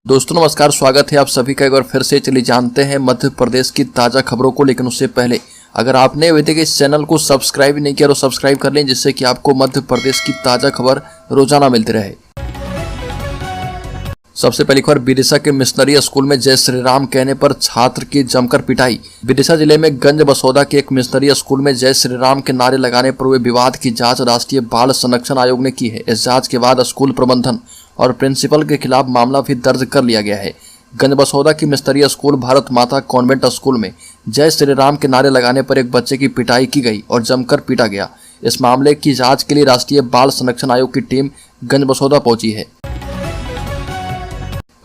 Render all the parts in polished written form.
दोस्तों नमस्कार, स्वागत है आप सभी का एक बार फिर से। चलिए जानते हैं मध्य प्रदेश की ताज़ा खबरों को, लेकिन उससे पहले अगर आपने अभी तक इस चैनल को सब्सक्राइब नहीं किया तो सब्सक्राइब कर लें, जिससे कि आपको मध्य प्रदेश की ताज़ा खबर रोजाना मिलती रहे। सबसे पहली खबर, विदिशा के मिशनरी स्कूल में जय श्री राम कहने पर छात्र की जमकर पिटाई। विदिशा जिले में गंज बसोदा के एक मिशनरी स्कूल में जय श्री राम के नारे लगाने पर हुए विवाद की जांच राष्ट्रीय बाल संरक्षण आयोग ने की है। इस जांच के बाद स्कूल प्रबंधन और प्रिंसिपल के खिलाफ मामला भी दर्ज कर लिया गया है। गंज बसोदा की मिशनरी स्कूल भारत माता कॉन्वेंट स्कूल में जय श्री राम के नारे लगाने पर एक बच्चे की पिटाई की गई और जमकर पीटा गया। इस मामले की जांच के लिए राष्ट्रीय बाल संरक्षण आयोग की टीम गंज बसोदा पहुंची है।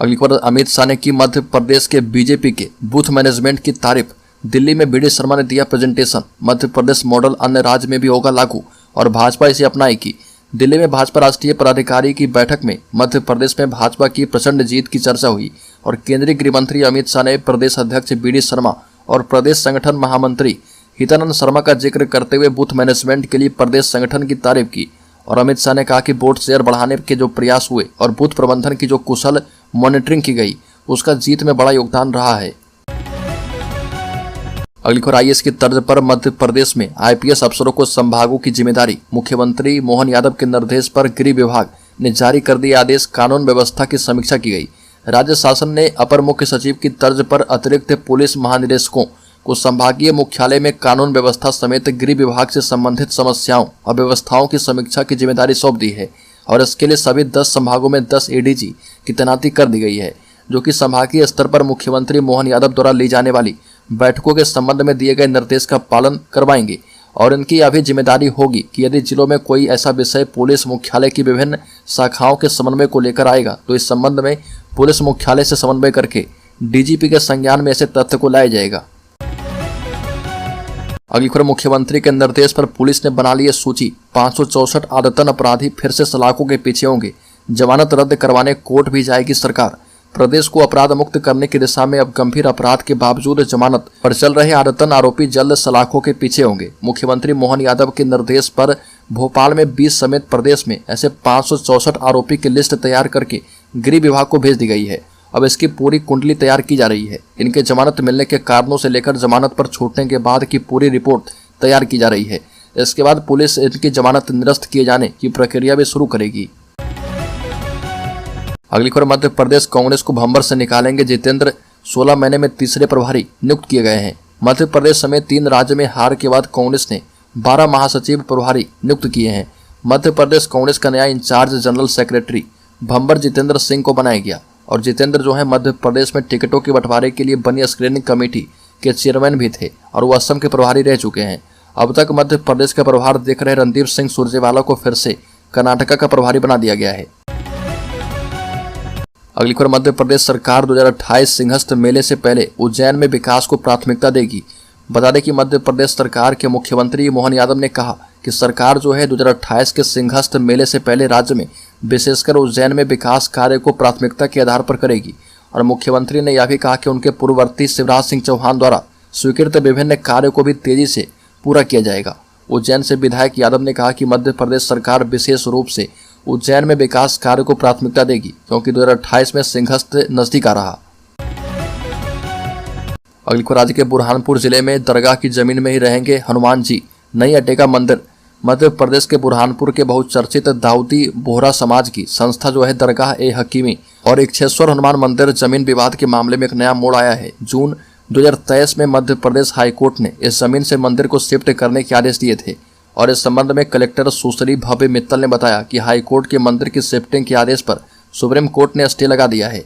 अगली खबर, अमित शाह ने की मध्य प्रदेश के बीजेपी के बूथ मैनेजमेंट की तारीफ। दिल्ली में बीडी शर्मा ने दिया प्रेजेंटेशन। मध्य प्रदेश मॉडल अन्य राज्य में भी होगा लागू और भाजपा इसे अपनाएगी। दिल्ली में भाजपा राष्ट्रीय पदाधिकारी की बैठक में मध्य प्रदेश में भाजपा की प्रचंड जीत की चर्चा हुई और केंद्रीय गृह मंत्री अमित शाह ने प्रदेश अध्यक्ष बीडी शर्मा और प्रदेश संगठन महामंत्री हितानंद शर्मा का जिक्र करते हुए बूथ मैनेजमेंट के लिए प्रदेश संगठन की तारीफ की। और अमित शाह ने कहा कि वोट शेयर बढ़ाने के जो प्रयास हुए और बूथ प्रबंधन की जो कुशल मॉनिटरिंग की गई, उसका जीत में बड़ा योगदान रहा है। अगली खबर, आईएएस की तर्ज पर मध्य प्रदेश में आईपीएस अफसरों को संभागों की जिम्मेदारी। मुख्यमंत्री मोहन यादव के निर्देश पर गृह विभाग ने जारी कर दिया आदेश। कानून व्यवस्था की समीक्षा की गई। राज्य शासन ने अपर मुख्य सचिव की तर्ज पर अतिरिक्त पुलिस महानिदेशकों को संभागीय मुख्यालय में कानून व्यवस्था समेत गृह विभाग से संबंधित समस्याओं और व्यवस्थाओं की समीक्षा की जिम्मेदारी सौंप दी है और इसके लिए सभी 10 संभागों में 10 एडीजी की तैनाती कर दी गई है, जो कि संभागीय स्तर पर मुख्यमंत्री मोहन यादव द्वारा ली जाने वाली बैठकों के संबंध में दिए गए निर्देश का पालन करवाएंगे। और इनकी यह भी जिम्मेदारी होगी कि यदि जिलों में कोई ऐसा विषय पुलिस मुख्यालय की विभिन्न शाखाओं के समन्वय को लेकर आएगा तो इस संबंध में पुलिस मुख्यालय से समन्वय करके डीजीपी के संज्ञान में ऐसे तथ्य को लाया जाएगा। अगली खबर, मुख्यमंत्री के निर्देश पर पुलिस ने बना ली सूची। 564 आदतन अपराधी फिर से सलाखों के पीछे होंगे। जमानत रद्द करवाने कोर्ट भी जाएगी सरकार। प्रदेश को अपराध मुक्त करने की दिशा में अब गंभीर अपराध के बावजूद जमानत पर चल रहे आदतन आरोपी जल्द सलाखों के पीछे होंगे। मुख्यमंत्री मोहन यादव के निर्देश पर भोपाल में 20 समेत प्रदेश में ऐसे 564 आरोपी की लिस्ट तैयार करके गृह विभाग को भेज दी गई है। अब इसकी पूरी कुंडली तैयार की जा रही है। इनके जमानत मिलने के कारणों से लेकर जमानत पर छूटने के बाद की पूरी रिपोर्ट तैयार की जा रही है। इसके बाद पुलिस इनकी जमानत निरस्त किए जाने की प्रक्रिया भी शुरू करेगी। अगली खबर, मध्य प्रदेश कांग्रेस को भंवर से निकालेंगे जितेंद्र। 16 महीने में तीसरे प्रभारी नियुक्त किए गए हैं। मध्य प्रदेश समेत 3 राज्य में हार के बाद कांग्रेस ने 12 महासचिव प्रभारी नियुक्त किए हैं। मध्य प्रदेश कांग्रेस का नया इंचार्ज जनरल सेक्रेटरी भंवर जितेंद्र सिंह को बनाया गया और जितेंद्र जो है मध्य प्रदेश में टिकटों के बंटवारे के लिए बनी स्क्रीनिंग कमेटी के चेयरमैन भी थे और वो असम के प्रभारी रह चुके हैं। अब तक मध्य प्रदेश का प्रभार देख रहे रणदीप सिंह सुरजेवाला को फिर से कर्नाटका का प्रभारी बना दिया गया है। अगली खबर, मध्य प्रदेश सरकार 2028 सिंहस्थ मेले से पहले उज्जैन में विकास को प्राथमिकता देगी। बता दें कि मध्य प्रदेश सरकार के मुख्यमंत्री मोहन यादव ने कहा कि सरकार जो है 2028 के सिंहस्थ मेले से पहले राज्य में विशेषकर उज्जैन में विकास कार्य को प्राथमिकता के आधार पर करेगी। और मुख्यमंत्री ने यह भी कहा कि उनके पूर्ववर्ती शिवराज सिंह चौहान द्वारा स्वीकृत विभिन्न कार्यों को भी तेजी से पूरा किया जाएगा। उज्जैन से विधायक यादव ने कहा कि मध्य प्रदेश सरकार विशेष रूप से उज्जैन में विकास कार्य को प्राथमिकता देगी क्योंकि 2028 में सिंहस्थ नजदीक आ रहा। अगली खबर, राज्य के बुरहानपुर जिले में दरगाह की जमीन में ही रहेंगे हनुमान जी। नई अटेका मंदिर। मध्य प्रदेश के बुरहानपुर के बहुचर्चित दाऊदी बोहरा समाज की संस्था जो है दरगाह ए हकीमी और इच्छेश्वर हनुमान मंदिर जमीन विवाद के मामले में एक नया मोड़ आया है। जून 2023 में मध्य प्रदेश हाईकोर्ट ने इस जमीन से मंदिर को शिफ्ट करने के आदेश दिए थे और इस संबंध में कलेक्टर सुश्री भव्य मित्तल ने बताया कि हाईकोर्ट के मंदिर की शिफ्टिंग के आदेश पर सुप्रीम कोर्ट ने स्टे लगा दिया है।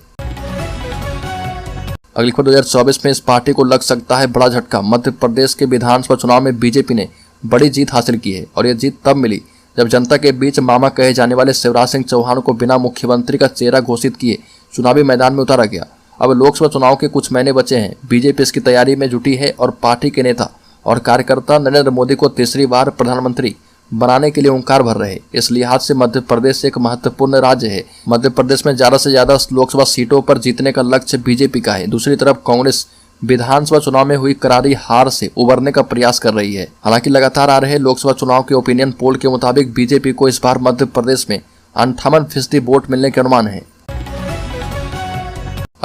अगली खबर, 2024 में इस पार्टी को लग सकता है बड़ा झटका। मध्य प्रदेश के विधानसभा चुनाव में बीजेपी ने बड़ी जीत हासिल की है और यह जीत तब मिली जब जनता के बीच मामा कहे जाने वाले शिवराज सिंह चौहान को बिना मुख्यमंत्री का चेहरा घोषित किए चुनावी मैदान में उतारा गया। अब लोकसभा चुनाव के कुछ महीने बचे हैं। बीजेपी इसकी तैयारी में जुटी है और पार्टी के नेता और कार्यकर्ता नरेंद्र मोदी को तीसरी बार प्रधानमंत्री बनाने के लिए ओंकार भर रहे। इस लिहाज से मध्य प्रदेश एक महत्वपूर्ण राज्य है। मध्य प्रदेश में ज्यादा से ज्यादा लोकसभा सीटों पर जीतने का लक्ष्य बीजेपी का है। दूसरी तरफ कांग्रेस विधानसभा चुनाव में हुई करारी हार से उबरने का प्रयास कर रही है। हालांकि लगातार आ रहे लोकसभा चुनाव के ओपिनियन पोल के मुताबिक बीजेपी को इस बार मध्य प्रदेश में 58% वोट मिलने के अनुमान है।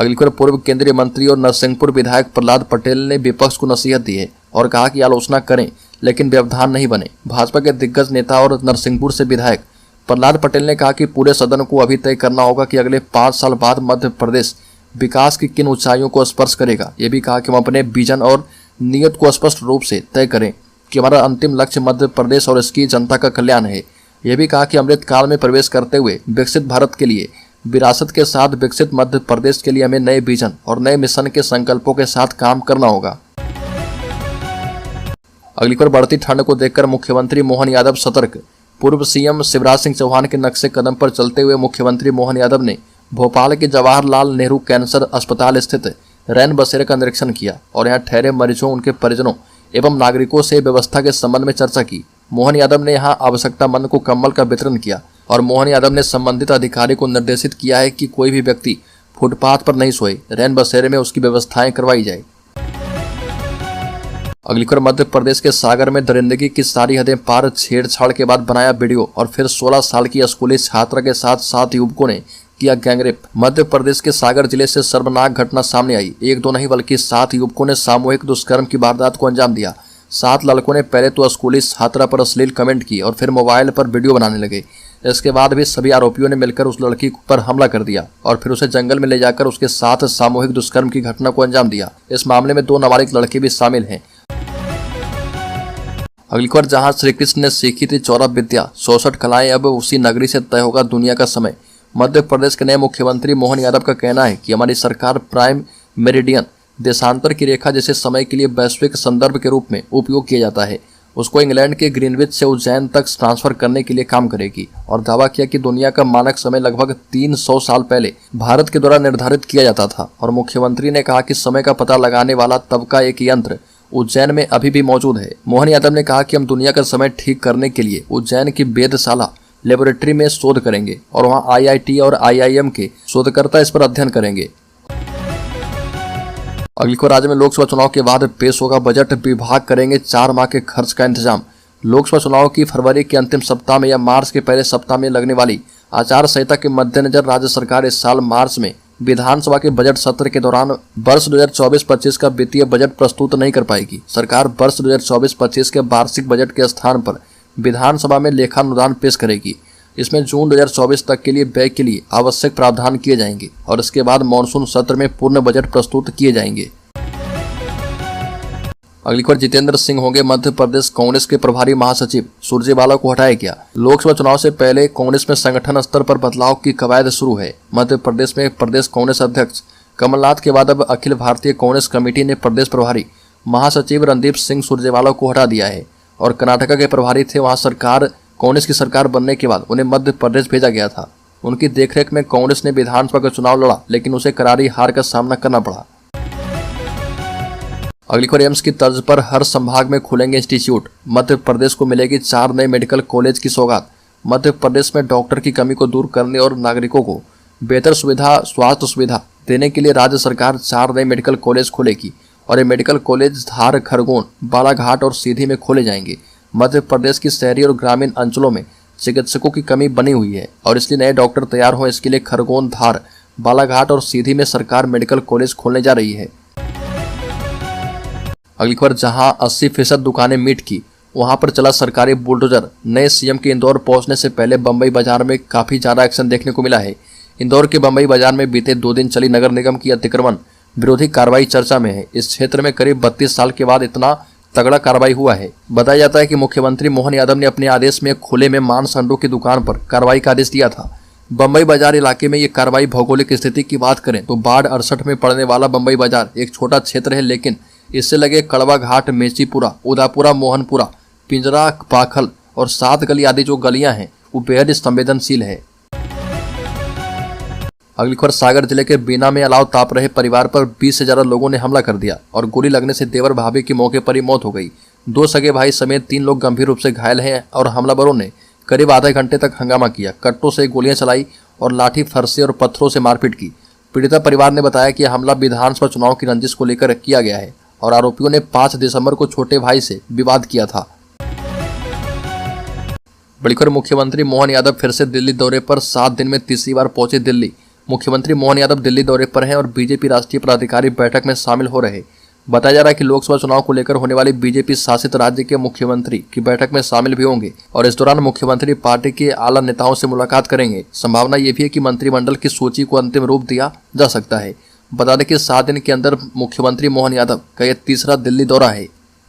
अगली खबर, पूर्व केंद्रीय मंत्री और नरसिंहपुर विधायक प्रहलाद पटेल ने विपक्ष को नसीहत दी है और कहा कि आलोचना करें लेकिन व्यवधान नहीं बने। भाजपा के दिग्गज नेता और नरसिंहपुर से विधायक प्रहलाद पटेल ने कहा कि पूरे सदन को अभी तय करना होगा कि अगले 5 साल बाद मध्य प्रदेश विकास की किन ऊंचाइयों को स्पर्श करेगा। ये भी कहा कि हम अपने विजन और नियत को स्पष्ट रूप से तय करें कि हमारा अंतिम लक्ष्य मध्य प्रदेश और इसकी जनता का कल्याण है। यह भी कहा कि अमृत काल में प्रवेश करते हुए विकसित भारत के लिए विरासत के साथ विकसित मध्य प्रदेश के लिए हमें नए विजन और नए मिशन के संकल्पों के साथ काम करना होगा। अगली खबर, बढ़ती ठंड को देखकर मुख्यमंत्री मोहन यादव सतर्क। पूर्व सीएम शिवराज सिंह चौहान के नक्शे कदम पर चलते हुए मुख्यमंत्री मोहन यादव ने भोपाल के जवाहरलाल नेहरू कैंसर अस्पताल स्थित रैन बसेरे का निरीक्षण किया और यहां ठहरे मरीजों, उनके परिजनों एवं नागरिकों से व्यवस्था के संबंध में चर्चा की। मोहन यादव ने यहां आवश्यकतामंद को कंबल का वितरण किया और मोहन यादव ने संबंधित अधिकारी को निर्देशित किया है कि कोई भी व्यक्ति फुटपाथ पर नहीं सोए, रैन बसेरे में उसकी व्यवस्थाएं करवाई जाए। अगली खबर, मध्य प्रदेश के सागर में दरिंदगी की सारी हदें पार, छेड़छाड़ के बाद बनाया वीडियो और फिर 16 साल की स्कूली छात्रा के साथ 7 युवकों ने किया गैंगरेप। मध्य प्रदेश के सागर जिले से शर्मनाक घटना सामने आई। 1-2 नहीं बल्कि 7 युवकों ने सामूहिक दुष्कर्म की वारदात को अंजाम दिया। 7 लड़कों ने पहले तो स्कूली छात्रा पर अश्लील कमेंट किए और फिर मोबाइल पर वीडियो बनाने लगे। इसके बाद भी सभी आरोपियों ने मिलकर उस लड़की पर हमला कर दिया और फिर उसे जंगल में ले जाकर उसके साथ सामूहिक दुष्कर्म की घटना को अंजाम दिया। इस मामले में 2 नाबालिग लड़के भी शामिल हैं। अगली खबर, जहां श्री कृष्ण ने सीखी थी 14 विद्या 64 कलाएं, अब उसी नगरी से तय होगा दुनिया का समय। मध्य प्रदेश के नए मुख्यमंत्री मोहन यादव का कहना है कि हमारी सरकार प्राइम मेरिडियन देशांतर की रेखा जैसे समय के लिए वैश्विक संदर्भ के रूप में उपयोग किया जाता है, उसको इंग्लैंड के ग्रीनविच से उज्जैन तक ट्रांसफर करने के लिए काम करेगी और दावा किया कि दुनिया का मानक समय लगभग 300 साल पहले भारत के द्वारा निर्धारित किया जाता था। और मुख्यमंत्री ने कहा कि समय का पता लगाने वाला तब का एक यंत्र उज्जैन में अभी भी मौजूद है। मोहन यादव ने कहा कि हम दुनिया का समय ठीक करने के लिए उज्जैन की वेधशाला लेबोरेटरी में शोध करेंगे और वहां IIT और IIM के शोधकर्ता इस पर अध्ययन करेंगे। अगली खबर, राज्य में लोकसभा चुनाव के बाद पेश होगा बजट, विभाग करेंगे 4 माह के खर्च का इंतजाम। लोकसभा चुनाव की फरवरी के अंतिम सप्ताह में या मार्च के पहले सप्ताह में लगने वाली आचार संहिता के मद्देनजर राज्य सरकार इस साल मार्च में विधानसभा के बजट सत्र के दौरान वर्ष 2024-25 का वित्तीय बजट प्रस्तुत नहीं कर पाएगी। सरकार वर्ष 2024-25 के वार्षिक बजट के स्थान पर विधानसभा में लेखानुदान पेश करेगी। इसमें जून 2024 तक के लिए व्यय के लिए आवश्यक प्रावधान किए जाएंगे और इसके बाद मानसून सत्र में पूर्ण बजट प्रस्तुत किए जाएंगे। अगली खबर, जितेंद्र सिंह होंगे मध्य प्रदेश कांग्रेस के प्रभारी महासचिव, सुरजेवाला को हटाया गया। लोकसभा चुनाव से पहले कांग्रेस में संगठन स्तर पर बदलाव की कवायद शुरू है। मध्य प्रदेश में प्रदेश कांग्रेस अध्यक्ष कमलनाथ के बाद अब अखिल भारतीय कांग्रेस कमेटी ने प्रदेश प्रभारी महासचिव रणदीप सिंह सुरजेवाला को हटा दिया है और कर्नाटक के प्रभारी थे। वहां कांग्रेस की सरकार बनने के बाद उन्हें मध्य प्रदेश भेजा गया था। उनकी देखरेख में कांग्रेस ने विधानसभा का चुनाव लड़ा, लेकिन उसे करारी हार का सामना करना पड़ा। अगली खबर, एम्स की तर्ज पर हर संभाग में खुलेंगे इंस्टीट्यूट, मध्य प्रदेश को मिलेगी 4 नए मेडिकल कॉलेज की सौगात। मध्य प्रदेश में डॉक्टर की कमी को दूर करने और नागरिकों को बेहतर स्वास्थ्य सुविधा देने के लिए राज्य सरकार 4 नए मेडिकल कॉलेज खोलेगी और ये मेडिकल कॉलेज धार, खरगोन, बालाघाट और सीधी में खोले जाएंगे। मध्य प्रदेश की शहरी और ग्रामीण अंचलों में चिकित्सकों की कमी बनी हुई है और इसलिए नए डॉक्टर तैयार हो, इसके लिए खरगोन, धार, बालाघाट और सीधी में सरकार मेडिकल कॉलेज खोलने जा रही है। अगली खबर, जहां 80% दुकानें मीट की, वहां पर चला सरकारी बुलडोजर। नए सीएम के इंदौर पहुंचने से पहले बंबई बाजार में काफी ज्यादा एक्शन देखने को मिला है। इंदौर के बंबई बाजार में बीते 2 दिन चली नगर निगम की अतिक्रमण विरोधी कार्रवाई चर्चा में है। इस क्षेत्र में करीब 32 साल के बाद इतना तगड़ा कार्रवाई हुआ है। बताया जाता है कि मुख्यमंत्री मोहन यादव ने अपने आदेश में खुले में मांस अंडों की दुकान पर कार्रवाई का आदेश दिया था। बंबई बाजार इलाके में ये कार्रवाई भौगोलिक स्थिति की बात करें तो बाढ़ 68 में पड़ने वाला बंबई बाजार एक छोटा क्षेत्र है, लेकिन इससे लगे कड़वा घाट, मेचीपुरा, उदापुरा, मोहनपुरा, पिंजरा, पाखल और 7 गली आदि जो गलियां हैं वो बेहद संवेदनशील है। अगली खबर, सागर जिले के बीना में अलाव ताप रहे परिवार पर 20 से ज्यादा लोगों ने हमला कर दिया और गोली लगने से देवर भाभी की मौके पर ही मौत हो गई। 2 सगे भाई समेत 3 लोग गंभीर रूप से घायल हैं और हमलावरों ने करीब आधे घंटे तक हंगामा किया, कट्टों से गोलियां चलाई और लाठी, फरसे और पत्थरों से मारपीट की। पीड़िता परिवार ने बताया कि हमला विधानसभा चुनाव की रंजिश को लेकर किया गया है और आरोपियों ने 5 दिसंबर को छोटे भाई से विवाद किया था। बड़ी खबर, मुख्यमंत्री मोहन यादव फिर से दिल्ली दौरे पर 7 दिन में तीसरी बार पहुंचे दिल्ली। मुख्यमंत्री मोहन यादव दिल्ली दौरे पर हैं और बीजेपी राष्ट्रीय पदाधिकारी बैठक में शामिल हो रहे। बताया जा रहा है कि लोकसभा चुनाव को लेकर होने वाली बीजेपी शासित राज्य के मुख्यमंत्री की बैठक में शामिल भी होंगे और इस दौरान मुख्यमंत्री पार्टी के आला नेताओं से मुलाकात करेंगे। संभावना ये भी है कि मंत्रिमंडल की सूची को अंतिम रूप दिया जा सकता है। बता दें कि 7 दिन के अंदर मुख्यमंत्री मोहन यादव का यह तीसरा दिल्ली दौरा है।